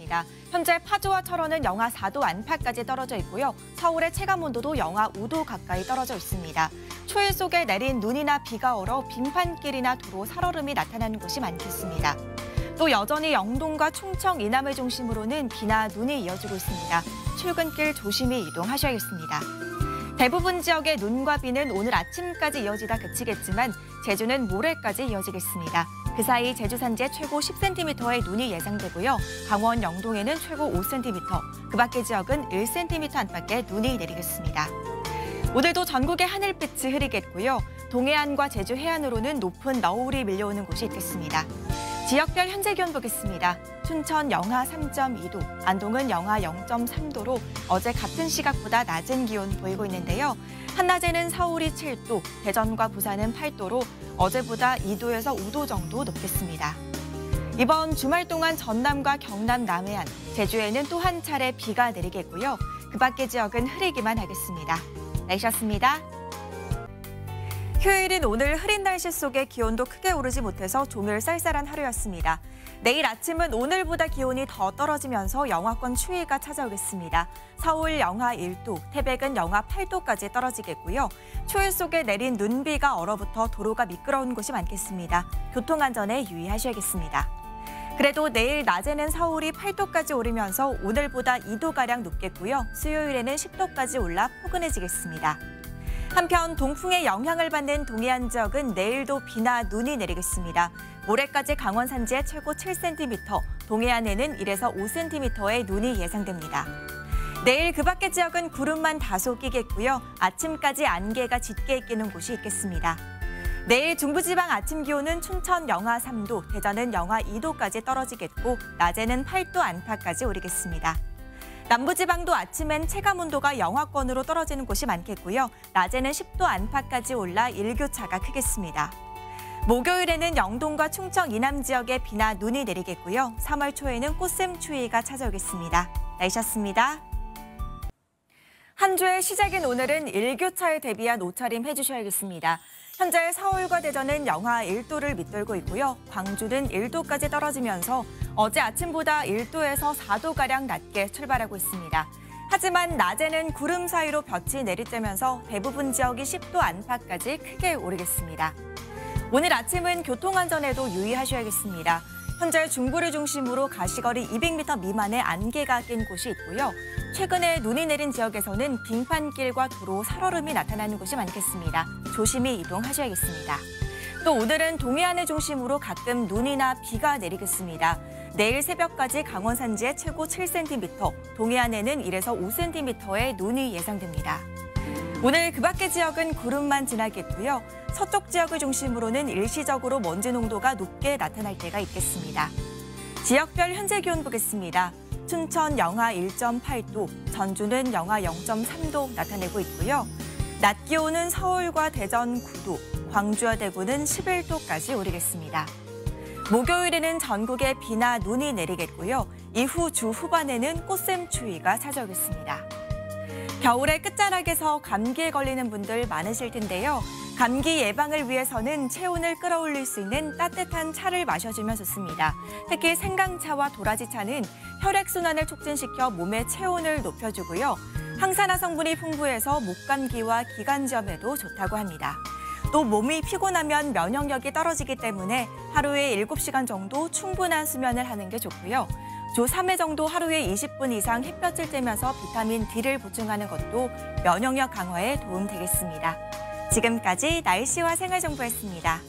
있습니다. 현재 파주와 철원은 영하 4도 안팎까지 떨어져 있고요. 서울의 체감온도도 영하 5도 가까이 떨어져 있습니다. 추위 속에 내린 눈이나 비가 얼어 빙판길이나 도로 살얼음이 나타나는 곳이 많겠습니다. 또 여전히 영동과 충청, 이남을 중심으로는 비나 눈이 이어지고 있습니다. 출근길 조심히 이동하셔야겠습니다. 대부분 지역의 눈과 비는 오늘 아침까지 이어지다 그치겠지만 제주는 모레까지 이어지겠습니다. 그 사이 제주 산지에 최고 10cm의 눈이 예상되고요. 강원 영동에는 최고 5cm, 그 밖의 지역은 1cm 안팎의 눈이 내리겠습니다. 오늘도 전국의 하늘빛이 흐리겠고요. 동해안과 제주 해안으로는 높은 너울이 밀려오는 곳이 있겠습니다. 지역별 현재 기온 보겠습니다. 춘천 영하 3.2도, 안동은 영하 0.3도로 어제 같은 시각보다 낮은 기온 보이고 있는데요. 한낮에는 서울이 7도, 대전과 부산은 8도로 어제보다 2도에서 5도 정도 높겠습니다. 이번 주말 동안 전남과 경남 남해안, 제주에는 또 한 차례 비가 내리겠고요. 그 밖의 지역은 흐리기만 하겠습니다. 날씨였습니다. 휴일인 오늘 흐린 날씨 속에 기온도 크게 오르지 못해서 종일 쌀쌀한 하루였습니다. 내일 아침은 오늘보다 기온이 더 떨어지면서 영하권 추위가 찾아오겠습니다. 서울 영하 1도, 태백은 영하 8도까지 떨어지겠고요. 추위 속에 내린 눈비가 얼어붙어 도로가 미끄러운 곳이 많겠습니다. 교통안전에 유의하셔야겠습니다. 그래도 내일 낮에는 서울이 8도까지 오르면서 오늘보다 2도가량 높겠고요. 수요일에는 10도까지 올라 포근해지겠습니다. 한편 동풍의 영향을 받는 동해안 지역은 내일도 비나 눈이 내리겠습니다. 모레까지 강원 산지에 최고 7cm, 동해안에는 1에서 5cm의 눈이 예상됩니다. 내일 그 밖의 지역은 구름만 다소 끼겠고요. 아침까지 안개가 짙게 끼는 곳이 있겠습니다. 내일 중부지방 아침 기온은 춘천 영하 3도, 대전은 영하 2도까지 떨어지겠고 낮에는 8도 안팎까지 오르겠습니다. 남부지방도 아침엔 체감온도가 영하권으로 떨어지는 곳이 많겠고요. 낮에는 10도 안팎까지 올라 일교차가 크겠습니다. 목요일에는 영동과 충청 이남 지역에 비나 눈이 내리겠고요. 3월 초에는 꽃샘 추위가 찾아오겠습니다. 날씨였습니다. 한 주의 시작인 오늘은 일교차에 대비한 옷차림 해주셔야겠습니다. 현재 서울과 대전은 영하 1도를 밑돌고 있고요. 광주는 1도까지 떨어지면서 어제 아침보다 1도에서 4도가량 낮게 출발하고 있습니다. 하지만 낮에는 구름 사이로 볕이 내리쬐면서 대부분 지역이 10도 안팎까지 크게 오르겠습니다. 오늘 아침은 교통안전에도 유의하셔야겠습니다. 현재 중부를 중심으로 가시거리 200m 미만의 안개가 낀 곳이 있고요. 최근에 눈이 내린 지역에서는 빙판길과 도로 살얼음이 나타나는 곳이 많겠습니다. 조심히 이동하셔야겠습니다. 또 오늘은 동해안을 중심으로 가끔 눈이나 비가 내리겠습니다. 내일 새벽까지 강원 산지에 최고 7cm, 동해안에는 1에서 5cm의 눈이 예상됩니다. 오늘 그 밖의 지역은 구름만 지나겠고요. 서쪽 지역을 중심으로는 일시적으로 먼지 농도가 높게 나타날 때가 있겠습니다. 지역별 현재 기온 보겠습니다. 춘천 영하 1.8도, 전주는 영하 0.3도 나타내고 있고요. 낮 기온은 서울과 대전 9도, 광주와 대구는 11도까지 오르겠습니다. 목요일에는 전국에 비나 눈이 내리겠고요. 이후 주 후반에는 꽃샘 추위가 찾아오겠습니다. 겨울의 끝자락에서 감기에 걸리는 분들 많으실 텐데요. 감기 예방을 위해서는 체온을 끌어올릴 수 있는 따뜻한 차를 마셔주면 좋습니다. 특히 생강차와 도라지차는 혈액순환을 촉진시켜 몸의 체온을 높여주고요. 항산화 성분이 풍부해서 목감기와 기관지염에도 좋다고 합니다. 또 몸이 피곤하면 면역력이 떨어지기 때문에 하루에 7시간 정도 충분한 수면을 하는 게 좋고요. 주 3회 정도 하루에 20분 이상 햇볕을 쬐면서 비타민 D를 보충하는 것도 면역력 강화에 도움되겠습니다. 지금까지 날씨와 생활정보였습니다.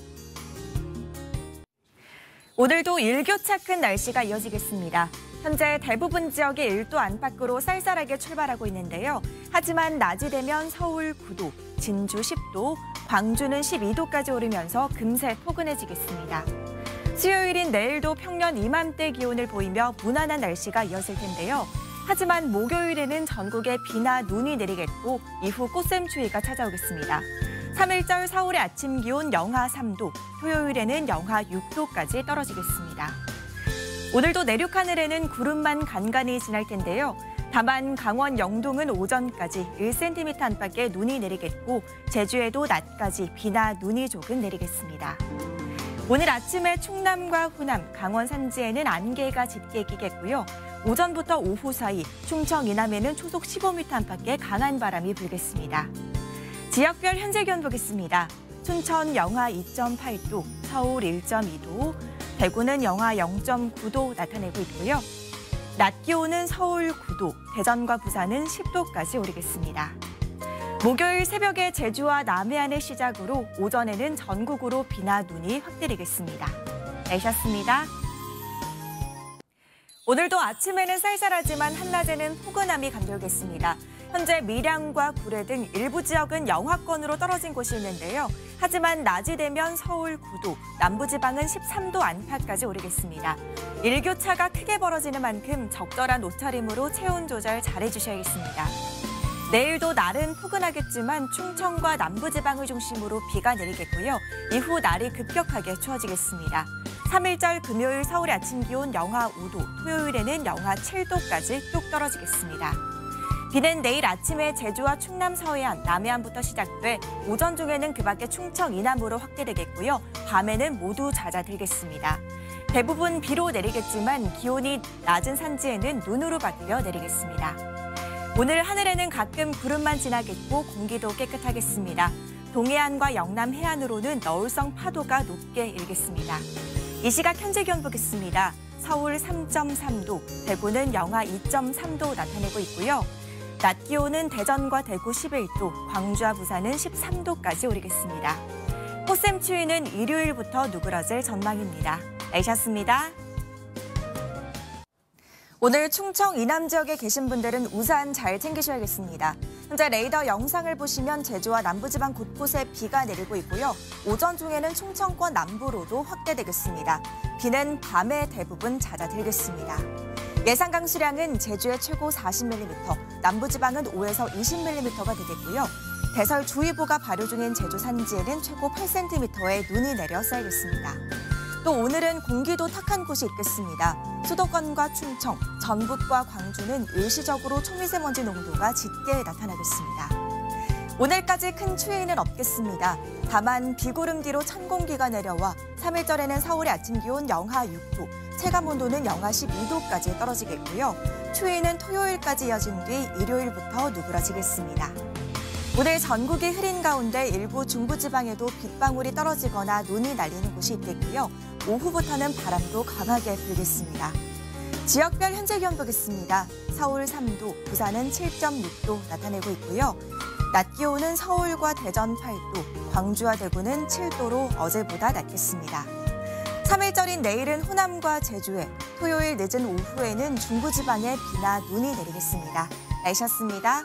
오늘도 일교차 큰 날씨가 이어지겠습니다. 현재 대부분 지역이 1도 안팎으로 쌀쌀하게 출발하고 있는데요. 하지만 낮이 되면 서울 9도, 진주 10도, 광주는 12도까지 오르면서 금세 포근해지겠습니다. 수요일인 내일도 평년 이맘때 기온을 보이며 무난한 날씨가 이어질 텐데요. 하지만 목요일에는 전국에 비나 눈이 내리겠고 이후 꽃샘 추위가 찾아오겠습니다. 3일절 서울의 아침 기온 영하 3도, 토요일에는 영하 6도까지 떨어지겠습니다. 오늘도 내륙 하늘에는 구름만 간간히 지날 텐데요. 다만 강원 영동은 오전까지 1cm 안팎의 눈이 내리겠고 제주에도 낮까지 비나 눈이 조금 내리겠습니다. 오늘 아침에 충남과 호남, 강원 산지에는 안개가 짙게 끼겠고요. 오전부터 오후 사이 충청 이남에는 초속 15m 안팎의 강한 바람이 불겠습니다. 지역별 현재 기온 보겠습니다. 춘천 영하 2.8도, 서울 1.2도, 대구는 영하 0.9도 나타내고 있고요. 낮 기온은 서울 9도, 대전과 부산은 10도까지 오르겠습니다. 목요일 새벽에 제주와 남해안을 시작으로 오전에는 전국으로 비나 눈이 확 내리겠습니다. 내셨습니다. 오늘도 아침에는 쌀쌀하지만 한낮에는 포근함이 감돌겠습니다. 현재 밀양과 구례 등 일부 지역은 영하권으로 떨어진 곳이 있는데요. 하지만 낮이 되면 서울 9도, 남부지방은 13도 안팎까지 오르겠습니다. 일교차가 크게 벌어지는 만큼 적절한 옷차림으로 체온 조절 잘해주셔야겠습니다. 내일도 날은 포근하겠지만 충청과 남부지방을 중심으로 비가 내리겠고요. 이후 날이 급격하게 추워지겠습니다. 3일절 금요일 서울의 아침 기온 영하 5도, 토요일에는 영하 7도까지 뚝 떨어지겠습니다. 비는 내일 아침에 제주와 충남 서해안, 남해안부터 시작돼 오전 중에는 그 밖에 충청 이남으로 확대되겠고요. 밤에는 모두 잦아들겠습니다. 대부분 비로 내리겠지만 기온이 낮은 산지에는 눈으로 바뀌어 내리겠습니다. 오늘 하늘에는 가끔 구름만 지나겠고 공기도 깨끗하겠습니다. 동해안과 영남 해안으로는 너울성 파도가 높게 일겠습니다. 이 시각 현재 기온 보겠습니다. 서울 3.3도, 대구는 영하 2.3도 나타내고 있고요. 낮 기온은 대전과 대구 11도, 광주와 부산은 13도까지 오르겠습니다. 꽃샘 추위는 일요일부터 누그러질 전망입니다. 내셨습니다. 오늘 충청 이남 지역에 계신 분들은 우산 잘 챙기셔야겠습니다. 현재 레이더 영상을 보시면 제주와 남부지방 곳곳에 비가 내리고 있고요. 오전 중에는 충청권 남부로도 확대되겠습니다. 비는 밤에 대부분 잦아들겠습니다. 예상 강수량은 제주의 최고 40mm, 남부지방은 5에서 20mm가 되겠고요. 대설주의보가 발효 중인 제주 산지에는 최고 8cm의 눈이 내려 쌓이겠습니다. 또 오늘은 공기도 탁한 곳이 있겠습니다. 수도권과 충청, 전북과 광주는 일시적으로 초미세먼지 농도가 짙게 나타나겠습니다. 오늘까지 큰 추위는 없겠습니다. 다만 비구름 뒤로 찬 공기가 내려와 3일절에는 서울의 아침 기온 영하 6도, 체감온도는 영하 12도까지 떨어지겠고요. 추위는 토요일까지 이어진 뒤 일요일부터 누그러지겠습니다. 오늘 전국이 흐린 가운데 일부 중부지방에도 빗방울이 떨어지거나 눈이 날리는 곳이 있겠고요. 오후부터는 바람도 강하게 불겠습니다. 지역별 현재 기온 보겠습니다. 서울 3도, 부산은 7.6도 나타내고 있고요. 낮 기온은 서울과 대전 8도, 광주와 대구는 7도로 어제보다 낮겠습니다. 3일절인 내일은 호남과 제주에, 토요일 늦은 오후에는 중부지방에 비나 눈이 내리겠습니다. 내셨습니다.